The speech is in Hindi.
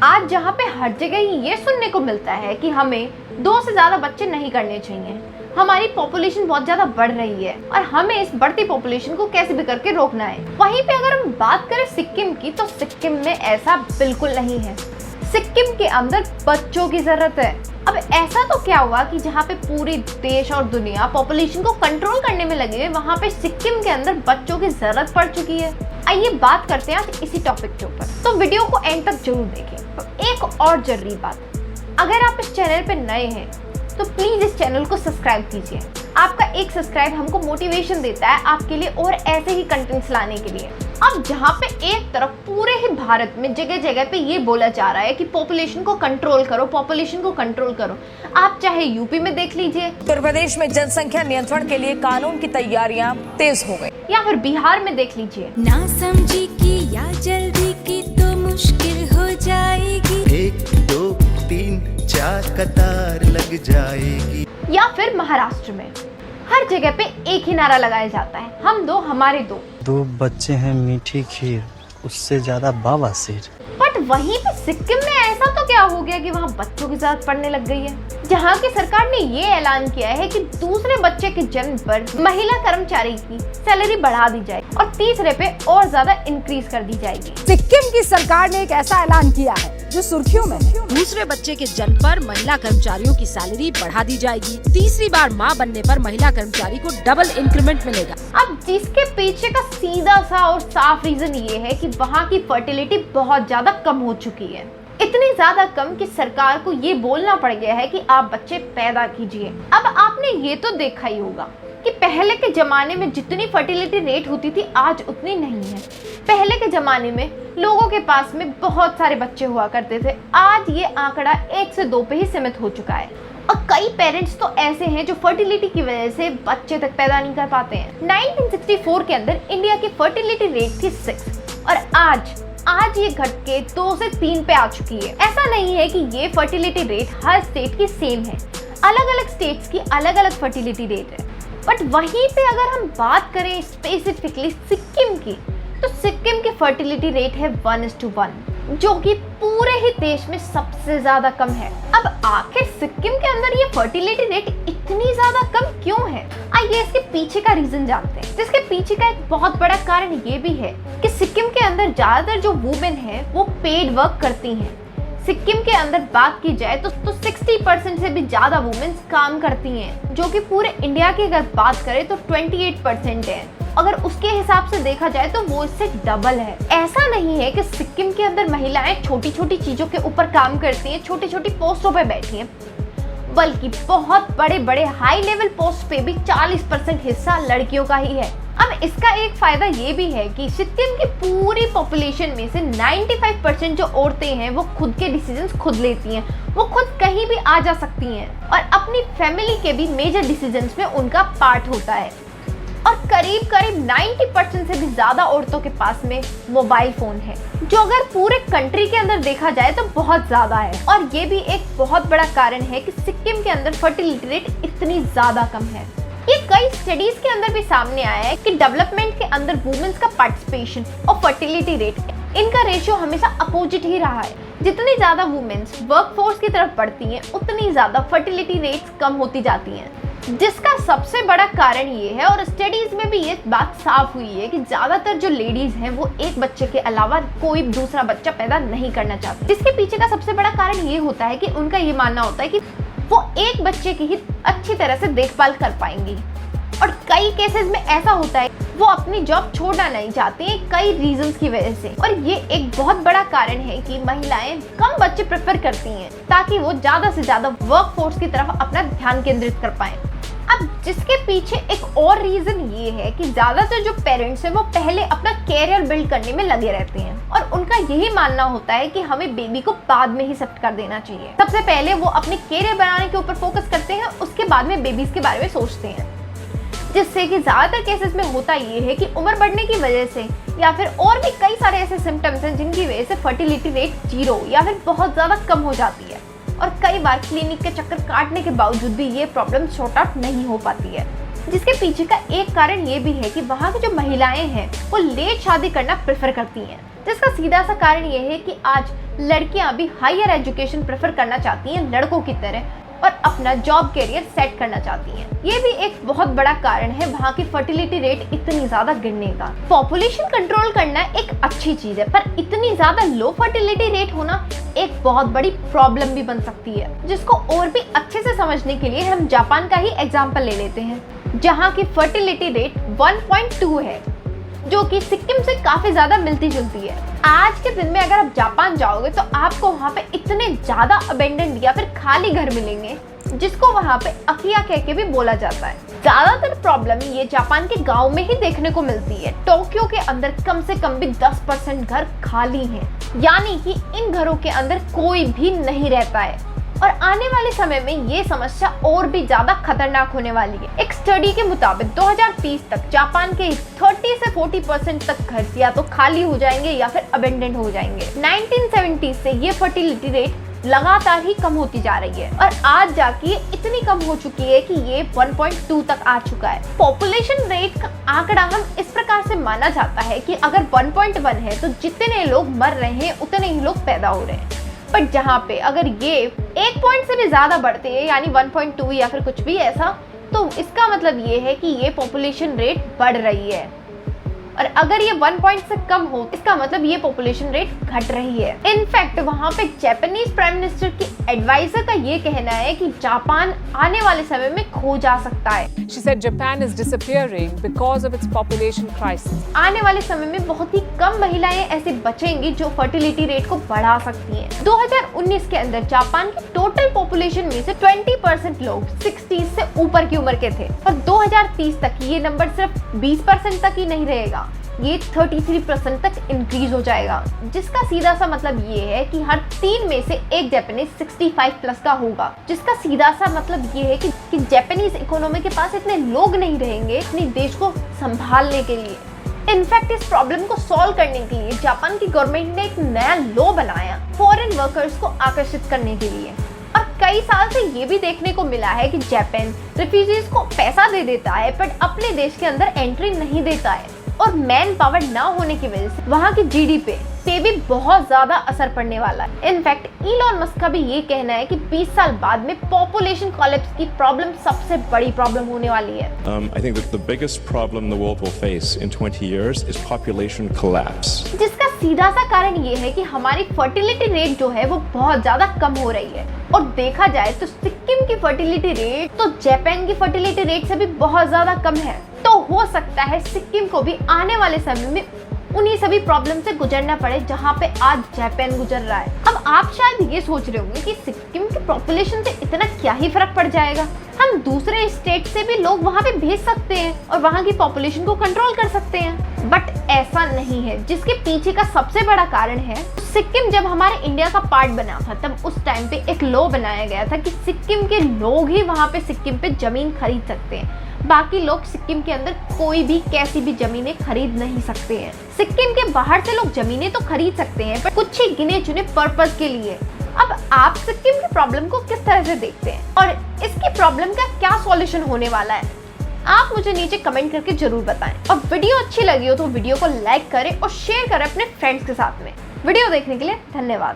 आज जहाँ पे हर जगह ये सुनने को मिलता है कि हमें 2 से ज्यादा बच्चे नहीं करने चाहिए, हमारी पॉपुलेशन बहुत ज्यादा बढ़ रही है और हमें इस बढ़ती पॉपुलेशन को कैसे भी करके रोकना है। वहीं पे अगर हम बात करें सिक्किम की, तो सिक्किम में ऐसा बिल्कुल नहीं है। सिक्किम के अंदर बच्चों की जरूरत है। अब ऐसा तो क्या हुआ कि जहाँ पे पूरे देश और दुनिया पॉपुलेशन को कंट्रोल करने में लगे हुए, वहाँ पे सिक्किम के अंदर बच्चों की जरूरत पड़ चुकी है। आइए बात करते हैं आज इसी टॉपिक के ऊपर, तो वीडियो को एंड तक जरूर देखें। तो एक और जरूरी बात, अगर आप इस चैनल पे नए हैं तो प्लीज इस चैनल को सब्सक्राइब कीजिए। आपका एक सब्सक्राइब हमको मोटिवेशन देता है आपके लिए और ऐसे ही कंटेंट्स लाने के लिए। अब जहाँ पे एक तरफ पूरे ही भारत में जगह जगह पे ये बोला जा रहा है कि पॉपुलेशन को कंट्रोल करो, पॉपुलेशन को कंट्रोल करो। आप चाहे यूपी में देख लीजिए, उत्तर प्रदेश में जनसंख्या नियंत्रण के लिए कानून की तैयारियां तेज हो गई, या फिर बिहार में देख लीजिए। ना समझी की या जल्दी की तो मुश्किल हो जाएगी, 1 2 3 4 कतार लग जाएगी। या फिर महाराष्ट्र में हर जगह पे एक ही नारा लगाया जाता है, हम 2 हमारे 2। 2 बच्चे हैं मीठी खीर, उससे ज्यादा बवासीर। बट वहीं पे सिक्किम में ऐसा तो क्या हो गया कि वहाँ बच्चों की जरूरत पड़ने लग गई है। जहाँ की सरकार ने ये ऐलान किया है कि दूसरे बच्चे के जन्म पर महिला कर्मचारी की सैलरी बढ़ा दी जाए और तीसरे पे और ज्यादा इंक्रीज कर दी जाएगी। सिक्किम की सरकार ने एक ऐसा ऐलान किया है जो सुर्खियों में है। दूसरे बच्चे के जन्म पर महिला कर्मचारियों की सैलरी बढ़ा दी जाएगी। तीसरी बार मां बनने पर महिला कर्मचारी को डबल इंक्रीमेंट मिलेगा। अब जिसके पीछे का सीधा सा और साफ रीजन ये है कि वहाँ की फर्टिलिटी बहुत ज्यादा कम हो चुकी है। इतनी ज्यादा कम कि सरकार को ये बोलना पड़ गया है कि आप बच्चे पैदा कीजिए। अब आपने ये तो देखा ही होगा कि पहले के जमाने में जितनी फर्टिलिटी रेट होती थी आज उतनी नहीं है। पहले के जमाने में लोगों के पास में बहुत सारे बच्चे हुआ करते थे, आज ये आंकड़ा 1 से 2 पे ही सीमित हो चुका है। और कई पेरेंट्स तो ऐसे हैं जो फर्टिलिटी की वजह से बच्चे तक पैदा नहीं कर पाते हैं। 1964 के अंदर इंडिया की फर्टिलिटी रेट थी 6 और आज ये घट के 2 से 3 पे आ चुकी है। ऐसा नहीं है कि ये फर्टिलिटी रेट हर स्टेट की सेम है, अलग अलग स्टेट्स की अलग अलग फर्टिलिटी रेट है। बट वहीं पे अगर हम बात करें स्पेसिफिकली सिक्किम की, तो सिक्किम की फर्टिलिटी रेट है 1:1, जो कि पूरे ही देश में सबसे ज्यादा कम है। अब आखिर सिक्किम के अंदर ये फर्टिलिटी रेट इतनी ज्यादा कम क्यों है? आइए इसके पीछे का रीजन जानते हैं। जिसके पीछे का एक बहुत बड़ा कारण ये भी है कि सिक्किम के अंदर ज्यादातर जो वुमेन है वो पेड वर्क करती हैं। सिक्किम के अंदर बात की जाए तो 60% से भी ज्यादा वुमेन्स काम करती हैं, जो कि पूरे इंडिया की अगर बात करें तो 28% है। अगर उसके हिसाब से देखा जाए तो वो इससे डबल है। ऐसा नहीं है कि सिक्किम के अंदर महिलाएं छोटी छोटी चीजों के ऊपर काम करती हैं, छोटी छोटी पोस्टों पे बैठी हैं, बल्कि बहुत बड़े बड़े हाई लेवल पोस्ट पे भी 40% हिस्सा लड़कियों का ही है। अब इसका एक फायदा ये भी है कि सिक्किम की पूरी पॉपुलेशन में से 95% जो औरतें हैं वो खुद के डिसीजंस खुद लेती हैं, वो खुद कहीं भी आ जा सकती हैं और अपनी फैमिली के भी मेजर डिसीजंस में उनका पार्ट होता है। और करीब 90% से भी ज्यादा औरतों के पास में मोबाइल फोन है, जो अगर पूरे कंट्री के अंदर देखा जाए तो बहुत ज्यादा है। और ये भी एक बहुत बड़ा कारण है कि सिक्किम के अंदर फर्टिलिटी रेट इतनी ज्यादा कम है। ये कई स्टडीज के अंदर भी सामने आया है कि डेवलपमेंट के अंदर वुमेन्स का पार्टिसिपेशन और फर्टिलिटी रेट, इनका रेशियो हमेशा अपोजिट ही रहा है। जितनी ज्यादा वुमेन्स वर्कफोर्स की तरफ बढ़ती हैं, उतनी ज्यादा फर्टिलिटी रेट्स कम होती जाती हैं। जिसका सबसे बड़ा कारण ये है, और स्टडीज में भी ये बात साफ हुई है, कि ज्यादातर जो लेडीज हैं वो एक बच्चे के अलावा कोई दूसरा बच्चा पैदा नहीं करना चाहती। जिसके पीछे का सबसे बड़ा कारण ये होता है कि उनका ये मानना होता है कि वो एक बच्चे की ही अच्छी तरह से देखभाल कर पाएंगी। और कई केसेस में ऐसा होता है वो अपनी जॉब छोड़ना नहीं चाहती हैं कई रीजंस की वजह से। और ये एक बहुत बड़ा कारण है कि महिलाएं कम बच्चे प्रेफर करती हैं ताकि वो ज्यादा से ज्यादा वर्कफोर्स की तरफ अपना ध्यान केंद्रित कर पाएं। अब जिसके पीछे एक और रीजन ये है कि ज्यादातर जो पेरेंट्स हैं वो पहले अपना कैरियर बिल्ड करने में लगे रहते हैं और उनका यही मानना होता है कि हमें बेबी को बाद में ही शिफ्ट कर देना चाहिए। सबसे पहले वो अपने कैरियर बनाने के ऊपर फोकस करते हैं, उसके बाद में बेबीज के बारे में सोचते हैं। जिससे कि ज्यादातर केसेस में होता ये है कि उम्र बढ़ने की वजह से या फिर और भी कई सारे ऐसे सिम्टम्स हैं जिनकी वजह से फर्टिलिटी रेट 0 या फिर बहुत ज्यादा कम हो जाती है। और कई बार क्लिनिक के चक्कर काटने के बावजूद भी ये प्रॉब्लम सॉर्ट आउट नहीं हो पाती है। जिसके पीछे का एक कारण ये भी है कि वहाँ की जो महिलाएं हैं वो लेट शादी करना प्रेफर करती हैं। जिसका सीधा सा कारण ये है कि आज लड़कियां भी हायर एजुकेशन प्रेफर करना चाहती हैं लड़कों की तरह और अपना जॉब कैरियर सेट करना चाहती हैं। ये भी एक बहुत बड़ा कारण है वहाँ की फर्टिलिटी रेट इतनी ज्यादा गिरने का। पॉपुलेशन कंट्रोल करना एक अच्छी चीज है, पर इतनी ज्यादा लो फर्टिलिटी रेट होना एक बहुत बड़ी प्रॉब्लम भी बन सकती है, जिसको और भी अच्छे से समझने के लिए हम जापान का ही एग्जाम्पल ले लेते हैं, जहाँ की फर्टिलिटी रेट 1.2 है, जो कि सिक्किम से काफी ज्यादा मिलती जुलती है। आज के दिन में अगर आप जापान जाओगे तो आपको वहाँ पे इतने ज्यादा अबेंडेंड या फिर खाली घर मिलेंगे, जिसको वहाँ पे अकिया कह के भी बोला जाता है। ज्यादातर प्रॉब्लम ये जापान के गांव में ही देखने को मिलती है। टोक्यो के अंदर कम से कम भी 10% घर खाली हैं, यानी कि इन घरों के अंदर कोई भी नहीं रहता है। और आने वाले समय में ये समस्या और भी ज्यादा खतरनाक होने वाली है। एक स्टडी के मुताबिक 2030 तक जापान के 30 से 40% तक घर या तो खाली हो जाएंगे या फिर अबेंडेंट हो जाएंगे। 1970 से ये फर्टिलिटी रेट लगातार ही कम होती जा रही है और आज जाके ये इतनी कम हो चुकी है कि ये 1.2 तक आ चुका है। पॉपुलेशन रेट का आंकड़ा हम इस प्रकार से माना जाता है कि अगर 1.1 है तो जितने लोग मर रहे हैं उतने ही लोग पैदा हो रहे हैं। बट जहाँ पे अगर ये 1 पॉइंट से भी ज्यादा बढ़ते हैं, यानी 1.2 या फिर कुछ भी ऐसा, तो इसका मतलब ये है कि ये पॉपुलेशन रेट बढ़ रही है। और अगर ये 1 पॉइंट से कम हो, इसका मतलब ये पॉपुलेशन रेट घट रही है। इनफैक्ट वहाँ पे जापानीज प्राइम मिनिस्टर की एडवाइजर का ये कहना है कि जापान आने वाले समय में खो जा सकता है। She said Japan is disappearing because of its population crisis. आने वाले समय में बहुत ही कम महिलाएं ऐसे बचेंगी जो फर्टिलिटी रेट को बढ़ा सकती हैं। 2019 के अंदर जापान की टोटल पॉपुलेशन में से 20% लोग 60 से ऊपर की उम्र के थे और 2030 तक ये नंबर सिर्फ 20% तक ही नहीं रहेगा, ये 33% तक इंक्रीज हो जाएगा, जिसका सीधा सा मतलब ये है कि हर 3 में से एक जापानीज 65 प्लस का होगा, जिसका सीधा सा मतलब ये है कि जापानीज इकोनॉमी के पास इतने लोग नहीं रहेंगे अपने देश को संभालने के लिए। इनफैक्ट इस प्रॉब्लम को सॉल्व करने के लिए जापान की गवर्नमेंट ने एक नया लॉ बनाया फॉरेन वर्कर्स को आकर्षित करने के लिए। और कई साल से ये भी देखने को मिला है कि जापान रिफ्यूजीज को पैसा दे देता है बट अपने देश के अंदर एंट्री नहीं देता है, और मैन पावर ना होने की वजह से वहाँ की जीडीपी पे भी बहुत ज्यादा असर पड़ने वाला है। इनफैक्ट इलॉन मस्क का भी ये कहना है कि 20 साल बाद में पॉपुलेशन कोलैप्स की प्रॉब्लम सबसे बड़ी प्रॉब्लम होने वाली है। I think that the biggest problem the world will face in 20 years is population collapse. जिसका सीधा सा कारण ये है कि हमारी फर्टिलिटी रेट जो है वो बहुत ज्यादा कम हो रही है। और देखा जाए तो सिक्किम की फर्टिलिटी रेट तो जापान की फर्टिलिटी रेट से भी बहुत ज्यादा कम है। तो हो सकता है सिक्किम को भी आने वाले समय में उन्हीं सभी प्रॉब्लम से गुजरना पड़े जहाँ पे आज जापान गुजर रहा है। अब आप शायद ये सोच रहे होंगे कि सिक्किम की पॉपुलेशन से इतना क्या ही फर्क पड़ जाएगा, हम दूसरे स्टेट से भी लोग वहाँ पे भेज सकते हैं और वहाँ की पॉपुलेशन को कंट्रोल कर सकते हैं। बट ऐसा नहीं है, जिसके पीछे का सबसे बड़ा कारण है सिक्किम जब हमारे इंडिया का पार्ट बना था तब उस टाइम पे एक लॉ बनाया गया था कि सिक्किम के लोग ही वहाँ पे सिक्किम पे जमीन खरीद सकते हैं, बाकी लोग सिक्किम के अंदर कोई भी कैसी भी जमीनें खरीद नहीं सकते हैं। सिक्किम के बाहर से लोग जमीनें तो खरीद सकते हैं पर कुछ ही गिने चुने पर्पस के लिए। अब आप सिक्किम की प्रॉब्लम को किस तरह से देखते हैं और इसकी प्रॉब्लम का क्या सॉल्यूशन होने वाला है, आप मुझे नीचे कमेंट करके जरूर बताएं। और वीडियो अच्छी लगी हो तो वीडियो को लाइक करें और शेयर करें अपने फ्रेंड्स के साथ में। वीडियो देखने के लिए धन्यवाद।